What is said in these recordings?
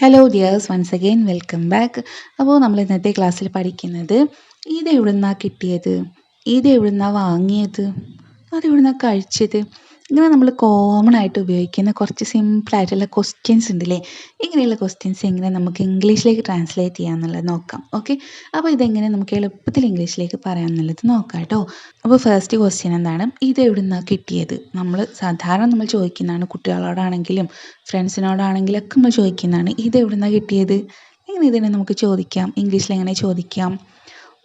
Hello dears, once again welcome back. അപ്പോൾ നമ്മൾ ഇന്നത്തെ ക്ലാസ്സിൽ പഠിക്കുന്നത് ഇതെവിടുന്നാ കിട്ടിയത്, ഇതെവിടുന്നാ വാങ്ങിയത്, അതെവിടുന്നാ കഴിച്ചത്. ഇങ്ങനെ നമ്മൾ കോമൺ ആയിട്ട് ഉപയോഗിക്കുന്ന കുറച്ച് സിമ്പിളായിട്ടുള്ള ക്വസ്റ്റ്യൻസ് ഉണ്ടല്ലേ. ഇങ്ങനെയുള്ള ക്വസ്റ്റ്യൻസ് എങ്ങനെ നമുക്ക് ഇംഗ്ലീഷിലേക്ക് ട്രാൻസ്ലേറ്റ് ചെയ്യാമെന്നുള്ളത് നോക്കാം. ഓക്കെ, അപ്പോൾ ഇതെങ്ങനെ നമുക്ക് എളുപ്പത്തിൽ ഇംഗ്ലീഷിലേക്ക് പറയാമെന്നുള്ളത് നോക്കാം കേട്ടോ. അപ്പോൾ ഫസ്റ്റ് ക്വസ്റ്റ്യൻ എന്താണ്, ഇതെവിടുന്നാ കിട്ടിയത്. സാധാരണ നമ്മൾ ചോദിക്കുന്നതാണ്, കുട്ടികളോടാണെങ്കിലും ഫ്രണ്ട്സിനോടാണെങ്കിലും ഒക്കെ നമ്മൾ ചോദിക്കുന്നതാണ്, ഇതെവിടുന്നാ കിട്ടിയത്. എങ്ങനെ ഇതിനെ നമുക്ക് ചോദിക്കാം, ഇംഗ്ലീഷിൽ എങ്ങനെ ചോദിക്കാം?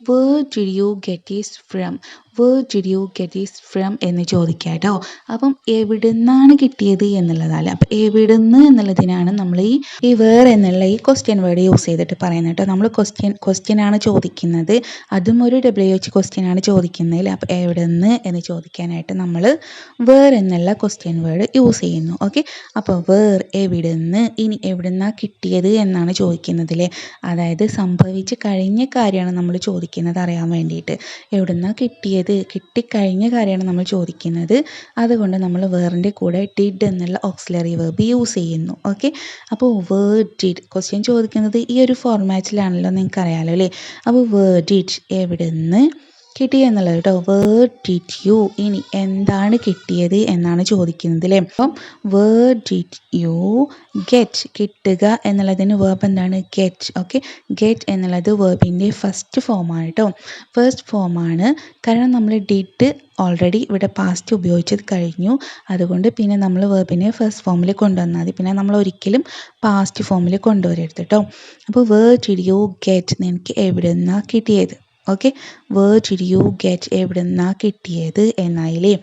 Where did you get this from? Where did you get this from എന്ന് ചോദിക്കാം കേട്ടോ. അപ്പം എവിടുന്നാണ് കിട്ടിയത് എന്നുള്ളതല്ല, അപ്പം എവിടുന്ന് എന്നുള്ളതിനാണ് നമ്മൾ ഈ വേർ എന്നുള്ള ഈ ക്വസ്റ്റ്യൻ വേർഡ് യൂസ് ചെയ്തിട്ട് പറയുന്നത് കേട്ടോ. നമ്മൾ ക്വസ്റ്റ്യൻ ആണ് ചോദിക്കുന്നത്, അതും ഒരു WH ക്വസ്റ്റ്യൻ ആണ് ചോദിക്കുന്നതിൽ. അപ്പം എവിടുന്ന് എന്ന് ചോദിക്കാനായിട്ട് നമ്മൾ വേർ എന്നുള്ള ക്വസ്റ്റ്യൻ വേർഡ് യൂസ് ചെയ്യുന്നു. ഓക്കെ, അപ്പോൾ വേർ എവിടുന്ന്, ഇനി എവിടുന്നാ കിട്ടിയത് എന്നാണ് ചോദിക്കുന്നതില്ലേ. അതായത് സംഭവിച്ച് കഴിഞ്ഞ കാര്യമാണ് നമ്മൾ ചോദിക്കുന്നത് അറിയാൻ വേണ്ടിയിട്ട്. എവിടുന്നാ കിട്ടിയത്, കിട്ടിക്കഴിഞ്ഞ കാര്യമാണ് നമ്മൾ ചോദിക്കുന്നത്. അതുകൊണ്ട് നമ്മൾ വേറിൻ്റെ കൂടെ ഡിഡ് എന്നുള്ള ഓക്സിലറി വെർബ് യൂസ് ചെയ്യുന്നു. ഓക്കെ, അപ്പോൾ വേർ ഡിഡ് ക്വസ്റ്റ്യൻ ചോദിക്കുന്നത് ഈ ഒരു ഫോർമാറ്റിലാണല്ലോ, നിങ്ങൾക്ക് അറിയാമല്ലോ അല്ലേ. അപ്പോൾ വേർ ഡിഡ് എവിടുന്ന് കിട്ടി എന്നുള്ളത് കേട്ടോ. വേർ ഡിഡ് യു, ഇനി എന്താണ് കിട്ടിയത് എന്നാണ് ചോദിക്കുന്നത് അല്ലേ. അപ്പം വേർ ഡിഡ് യു ഗെറ്റ്, കിട്ടുക എന്നുള്ളതിന് വേർബ് എന്താണ്, ഗെറ്റ്. ഓക്കെ, ഗെറ്റ് എന്നുള്ളത് വേർബിൻ്റെ ഫസ്റ്റ് ഫോമാണ് കേട്ടോ. ഫസ്റ്റ് ഫോമാണ്, കാരണം നമ്മൾ ഡിഡ് ഓൾറെഡി ഇവിടെ പാസ്റ്റ് ഉപയോഗിച്ചത് കഴിഞ്ഞു. അതുകൊണ്ട് പിന്നെ നമ്മൾ വേർബിനെ ഫസ്റ്റ് ഫോമിൽ കൊണ്ടുവന്നാൽ മതി, പിന്നെ നമ്മൾ ഒരിക്കലും പാസ്റ്റ് ഫോമിൽ കൊണ്ടുവരരുത് കേട്ടോ. അപ്പോൾ വേർ ഡിഡ് യു ഗെറ്റ്, നിനക്ക് എവിടുന്നാ കിട്ടിയത്. Okay, where did you get എവിടുന്നാ കിട്ടിയത് എന്നായില്ലേ.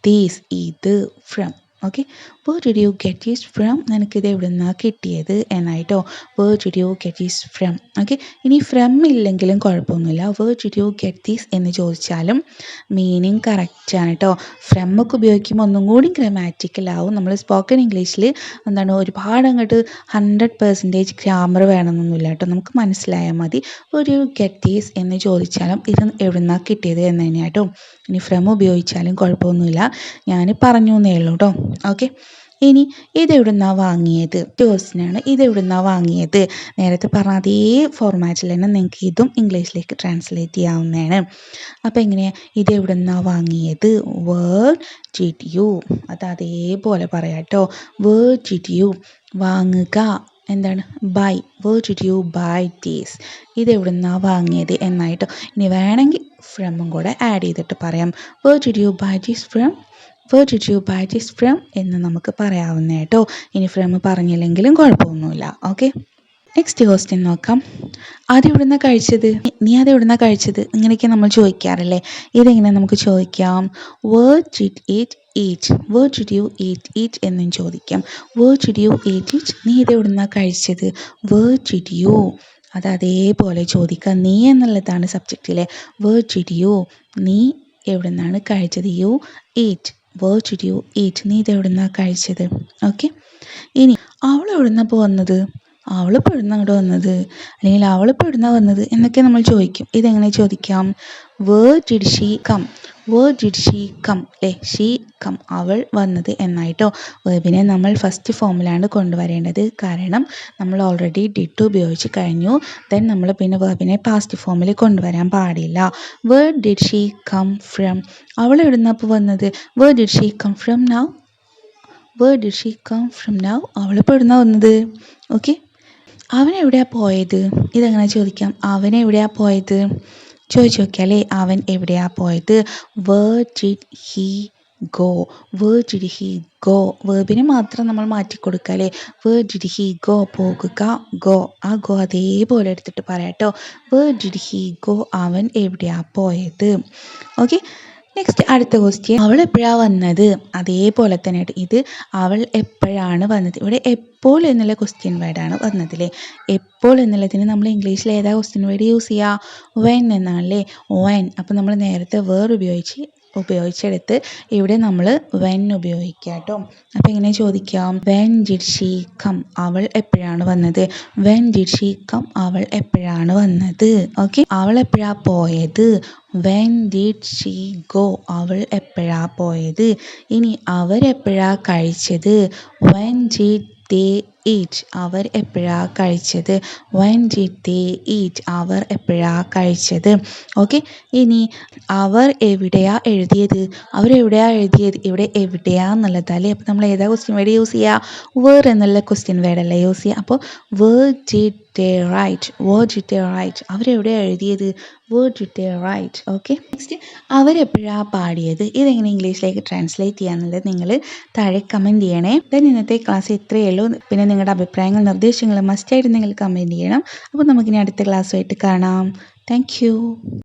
ദീസ് ഇത്, from. Okay, where did you get this from, നിനക്കിത് എവിടുന്നാ കിട്ടിയത് എന്നായിട്ടോ. Where did you get this from. Okay, ഇനി ഫ്രം ഇല്ലെങ്കിലും കുഴപ്പമൊന്നുമില്ല, where did you get these എന്ന് ചോദിച്ചാലും മീനിങ് കറക്റ്റാണ് കേട്ടോ. ഫ്രം ഒക്കെ ഉപയോഗിക്കുമ്പോൾ ഒന്നും കൂടി ഗ്രാമാറ്റിക്കലാവും. നമ്മൾ സ്പോക്കൺ ഇംഗ്ലീഷിൽ എന്താണ് ഒരുപാട് അങ്ങോട്ട് 100% ഗ്രാമർ വേണമെന്നൊന്നുമില്ല കേട്ടോ, നമുക്ക് മനസ്സിലായാൽ മതി. ഒരു ഗെറ്റ് ദീസ് എന്ന് ചോദിച്ചാലും ഇത് എവിടുന്നാ കിട്ടിയത് എന്ന് തന്നെയാട്ടോ. ഇനി ഫ്രം ഉപയോഗിച്ചാലും കുഴപ്പമൊന്നുമില്ല, ഞാൻ പറഞ്ഞു എന്നേ ഉള്ളൂ കേട്ടോ. ഓക്കെ, ഇനി ഇതെവിടുന്നാ വാങ്ങിയത് ക്വസ്റ്റ്യനാണ്. ഇതെവിടുന്നാ വാങ്ങിയത് നേരത്തെ പറഞ്ഞ അതേ ഫോർമാറ്റിൽ തന്നെ നിങ്ങൾക്ക് ഇതും ഇംഗ്ലീഷിലേക്ക് ട്രാൻസ്ലേറ്റ് ചെയ്യാവുന്നതാണ്. അപ്പോൾ എങ്ങനെയാണ്, ഇതെവിടുന്നാ വാങ്ങിയത്, വേർ ഡിഡ് യു, അത് അതേപോലെ പറയാം കേട്ടോ. വേർ ഡിഡ് യു, വാങ്ങുക എന്താണ്, buy. Where did you buy these, ഇതെവിടുന്നാ വാങ്ങിയത് എന്നായിട്ടോ. ഇനി വേണമെങ്കിൽ ഫ്രമും കൂടെ ആഡ് ചെയ്തിട്ട് പറയാം. Where did you buy these from, where did you buy these from എന്ന് നമുക്ക് പറയാവുന്ന കേട്ടോ. ഇനി ഫ്രം പറഞ്ഞില്ലെങ്കിലും കുഴപ്പമൊന്നുമില്ല. ഓക്കെ, നെക്സ്റ്റ് ക്വസ്റ്റ്യൻ നോക്കാം. അതെവിടുന്നാ കഴിച്ചത്, നീ അതെവിടുന്നാ കഴിച്ചത്, ഇങ്ങനെയൊക്കെ നമ്മൾ ചോദിക്കാറില്ലേ. ഇതെങ്ങനെ നമുക്ക് ചോദിക്കാം, where did it eat, where did you eat എന്നും ചോദിക്കാം. വേർ ഡിഡ് യു ഈറ്റ്, നീ ഇതെവിടുന്നാ കഴിച്ചത്, വേർ ഡിഡ് യു, അത് അതേപോലെ ചോദിക്കുക. നീ എന്നുള്ളതാണ് സബ്ജക്റ്റിലെ. വേർ ഡിഡ് യു, നീ എവിടുന്നാണ് കഴിച്ചത്, you eat, where did you eat, നീ ഇതെവിടുന്നാ കഴിച്ചത്. ഓക്കെ, ഇനി അവൾ എവിടുന്നാ വന്നത്, അവളിപ്പോൾ എവിടുന്ന അങ്ങോട്ട് വന്നത്, അല്ലെങ്കിൽ അവളിപ്പോൾ എവിടുന്ന വന്നത് എന്നൊക്കെ നമ്മൾ ചോദിക്കും. ഇതെങ്ങനെ ചോദിക്കാം, where did she come, where did she come അല്ലേ, ഷീ കം, അവൾ വന്നത് എന്നായിട്ടോ. വേർബിനെ നമ്മൾ ഫസ്റ്റ് ഫോമിലാണ് കൊണ്ടുവരേണ്ടത്, കാരണം നമ്മൾ ഓൾറെഡി ഡിഡ് ഉപയോഗിച്ച് കഴിഞ്ഞു. ദെൻ നമ്മൾ പിന്നെ വേർബിനെ പാസ്റ്റ് ഫോമിൽ കൊണ്ടുവരാൻ പാടില്ല. Where did she come from, അവൾ എവിടുന്നപ്പോൾ വന്നത്, where did she come from now, where did she come from now, അവളിപ്പോൾ എവിടുന്ന വന്നത്. ഓക്കെ, അവൻ എവിടെയാ പോയത്, ഇതെങ്ങനെ ചോദിക്കാം, അവൻ എവിടെയാ പോയത് ചോദിച്ചു നോക്കിയാൽ അല്ലേ. അവൻ എവിടെയാ പോയത്, where did he go, where did he go, വേർബിനെ മാത്രം നമ്മൾ മാറ്റി കൊടുക്കുക അല്ലേ. വേർ ഡിഡ് ഹീ ഗോ, പോകുക, ഗോ, ആ ഗോ അതേപോലെ എടുത്തിട്ട് പറയാം കേട്ടോ. വേർ ഡിഡ് ഹീ ഗോ, അവൻ എവിടെയാ പോയത്. ഓക്കെ, നെക്സ്റ്റ് അടുത്ത ക്വസ്റ്റ്യൻ, അവൾ എപ്പോഴാണ് വന്നത്, അതേപോലെ തന്നെ ഇത് അവൾ എപ്പോഴാണ് വന്നത്. ഇവിടെ എപ്പോൾ എന്നുള്ള ക്വസ്റ്റ്യൻ വേർഡാണ് വന്നതില്ലേ. എപ്പോൾ എന്നുള്ളതിന് നമ്മൾ ഇംഗ്ലീഷിൽ ഏതാ ക്വസ്റ്റ്യൻ വേർഡ് യൂസ് ചെയ്യുക, വെൻ എന്നാണല്ലേ, വെൻ. അപ്പം നമ്മൾ നേരത്തെ വേർ ഉപയോഗിച്ചെടുത്ത് ഇവിടെ നമ്മൾ വെൻ ഉപയോഗിക്കുക കേട്ടോ. അപ്പം എങ്ങനെ ചോദിക്കാം, വെൻ ഡിഡ് ഷീ കം, അവൾ എപ്പോഴാണ് വന്നത്, വെൻ ഡിഡ് ഷീ കം, അവൾ എപ്പോഴാണ് വന്നത്. ഓക്കെ, അവൾ എപ്പോഴാണ് പോയത്, വെൻ ഡിഡ് ഷീ ഗോ? അവൾ എപ്പോഴാ പോയത്? ഇനി അവരെപ്പോഴാ കഴിച്ചത്? When did they eat? അവർ എപ്പോഴാ കഴിച്ചത്? When did they eat? അവർ എപ്പോഴാ കഴിച്ചത്? ഓക്കെ. ഇനി അവർ എവിടെയാ എഴുതിയത്? അവരെവിടെയാ എഴുതിയത്? ഇവിടെ എവിടെയാ എന്നുള്ളത് അല്ലേ. അപ്പോൾ നമ്മൾ ഏതാ ക്വസ്റ്റ്യൻ വേർഡ് യൂസ് ചെയ്യുക? വേർ എന്നുള്ള ക്വസ്റ്റ്യൻ വേർഡല്ലേ യൂസ് ചെയ്യുക. അപ്പോൾ where did they write? Where did they write? അവരെവിടെയാണ് എഴുതിയത്? Where did they write? Okay. Next, അവരെപ്പോഴാണ് പാടിയത്? ഇതെങ്ങനെ ഇംഗ്ലീഷിലേക്ക് ട്രാൻസ്ലേറ്റ് ചെയ്യാന്നുള്ളത് നിങ്ങൾ താഴെ കമൻറ്റ് ചെയ്യണേ. ദെൻ ഇന്നത്തെ ക്ലാസ് ഇത്രയേ ഉള്ളൂ. പിന്നെ നിങ്ങളുടെ അഭിപ്രായങ്ങൾ നിർദ്ദേശങ്ങൾ മസ്റ്റായിട്ട് നിങ്ങൾ കമൻറ്റ് ചെയ്യണം. അപ്പോൾ നമുക്കിനി അടുത്ത ക്ലാസ്സുമായിട്ട് കാണാം. Thank you.